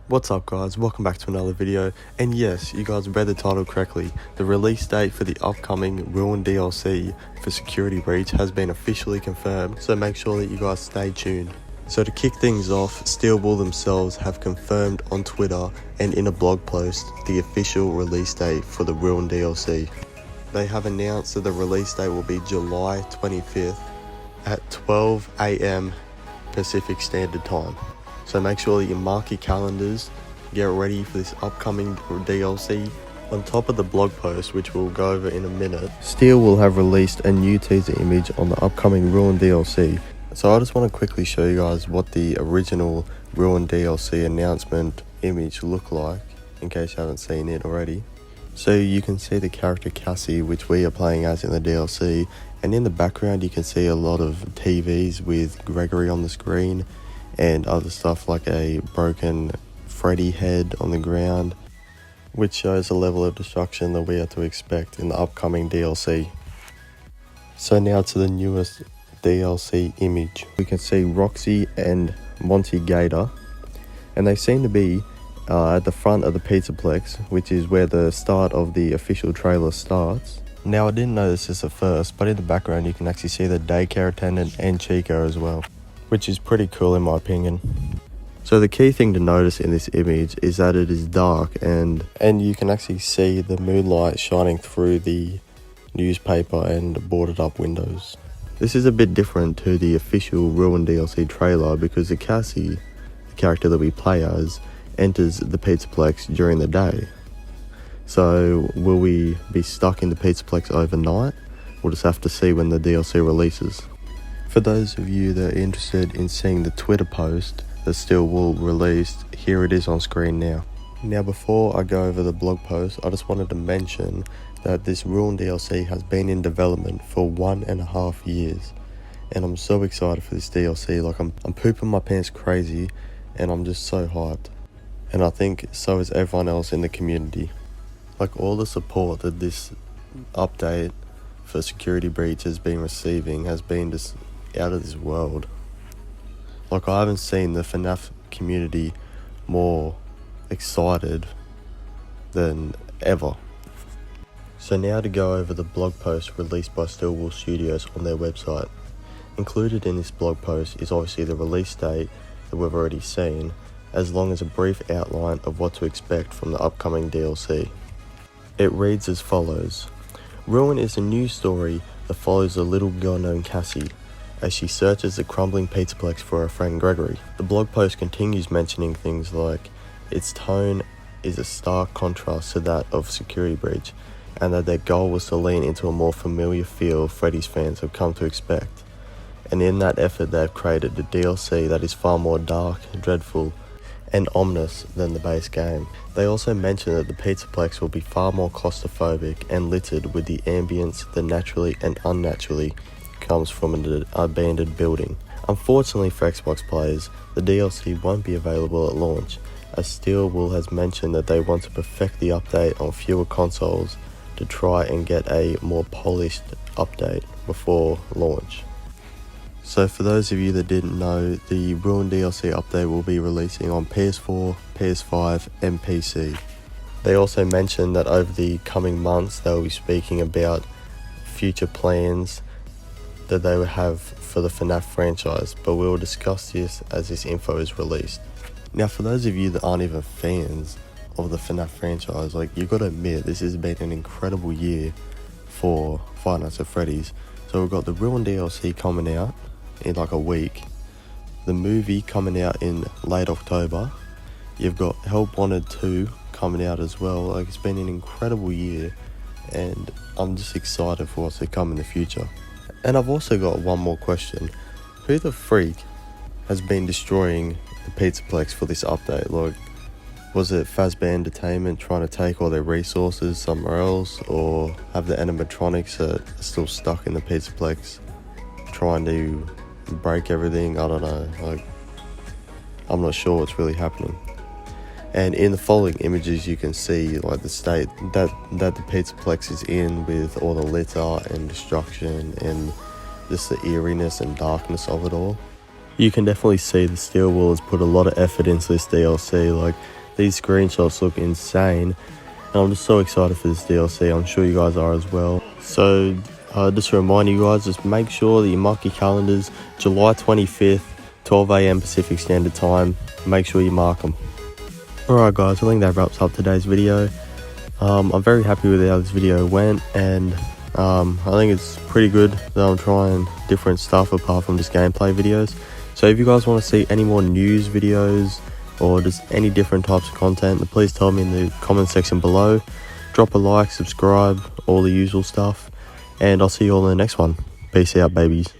What's up guys, welcome back to another video, and yes, you guys read the title correctly. The release date for the upcoming Ruin DLC for Security Breach has been officially confirmed, so make sure that you guys stay tuned. So to kick things off, Steel Wool themselves have confirmed on Twitter and in a blog post the official release date for the Ruin DLC. They have announced that the release date will be July 25th at 12 AM Pacific Standard Time. So make sure that you mark your calendars, get ready for this upcoming DLC. On top of the blog post, which we'll go over in a minute, Steel will have released a new teaser image on the upcoming Ruin DLC. So I just want to quickly show you guys what the original Ruin DLC announcement image looked like, in case you haven't seen it already. So you can see the character Cassie, which we are playing as in the DLC, and in the background you can see a lot of TVs with Gregory on the screen, and other stuff like a broken Freddy head on the ground, which shows the level of destruction that we are to expect in the upcoming DLC. So now to the newest DLC image. We can see Roxy and Monty Gator, and they seem to be at the front of the Pizzaplex, which is where the start of the official trailer starts. Now I didn't notice this at first, but in the background you can actually see the daycare attendant and Chico as well, which is pretty cool in my opinion. So the key thing to notice in this image is that it is dark and you can actually see the moonlight shining through the newspaper and boarded up windows. This is a bit different to the official Ruin DLC trailer because the Cassie, the character that we play as, enters the Pizzaplex during the day. So will we be stuck in the Pizzaplex overnight? We'll just have to see when the DLC releases. For those of you that are interested in seeing the Twitter post that Steel Wool released, here it is on screen now. Now before I go over the blog post, I just wanted to mention that this Ruin DLC has been in development for 1.5 years. And I'm so excited for this DLC, like I'm pooping my pants crazy and I'm just so hyped. And I think so is everyone else in the community. Like all the support that this update for Security Breach has been receiving has been just out of this world. Like I haven't seen the FNAF community more excited than ever. So now to go over the blog post released by Steel Wool Studios on their website. Included in this blog post is obviously the release date that we've already seen, as long as a brief outline of what to expect from the upcoming DLC. It reads as follows. Ruin is a new story that follows a little girl named Cassie as she searches the crumbling Pizzaplex for her friend Gregory. The blog post continues mentioning things like its tone is a stark contrast to that of Security Breach, and that their goal was to lean into a more familiar feel Freddy's fans have come to expect. And in that effort they have created a DLC that is far more dark, dreadful, and ominous than the base game. They also mention that the Pizzaplex will be far more claustrophobic and littered with the ambience that naturally and unnaturally comes from an abandoned building. Unfortunately for Xbox players, the DLC won't be available at launch, as Steel Wool has mentioned that they want to perfect the update on fewer consoles to try and get a more polished update before launch. So for those of you that didn't know, the Ruin DLC update will be releasing on PS4, PS5 and PC. They also mentioned that over the coming months they will be speaking about future plans that they will have for the FNAF franchise, but we will discuss this as this info is released. Now for those of you that aren't even fans of the FNAF franchise, like you've got to admit this has been an incredible year for Five Nights at Freddy's. So we've got the Ruin DLC coming out in like a week, the movie coming out in late October, you've got Help Wanted 2 coming out as well. Like it's been an incredible year and I'm just excited for what's to come in the future. And I've also got one more question. Who the freak has been destroying the Pizzaplex for this update? Like, was it Fazbear Entertainment trying to take all their resources somewhere else, or have the animatronics that are still stuck in the Pizzaplex trying to break everything? I don't know. Like, I'm not sure what's really happening. And in the following images you can see like the state that the Pizzaplex is in, with all the litter and destruction and just the eeriness and darkness of it all. You can definitely see the Steel Wool has put a lot of effort into this DLC. Like These screenshots look insane, and I'm just so excited for this DLC. I'm sure you guys are as well. So just to remind you guys, just make sure that you mark your calendars July 25th, 12 AM Pacific Standard Time. Make sure you mark them. Alright guys, I think that wraps up today's video. I'm very happy with how this video went, and I think it's pretty good that I'm trying different stuff apart from just gameplay videos. So if you guys want to see any more news videos or just any different types of content, then please tell me in the comment section below. Drop a like, subscribe, all the usual stuff, and I'll see you all in the next one. Peace out, babies.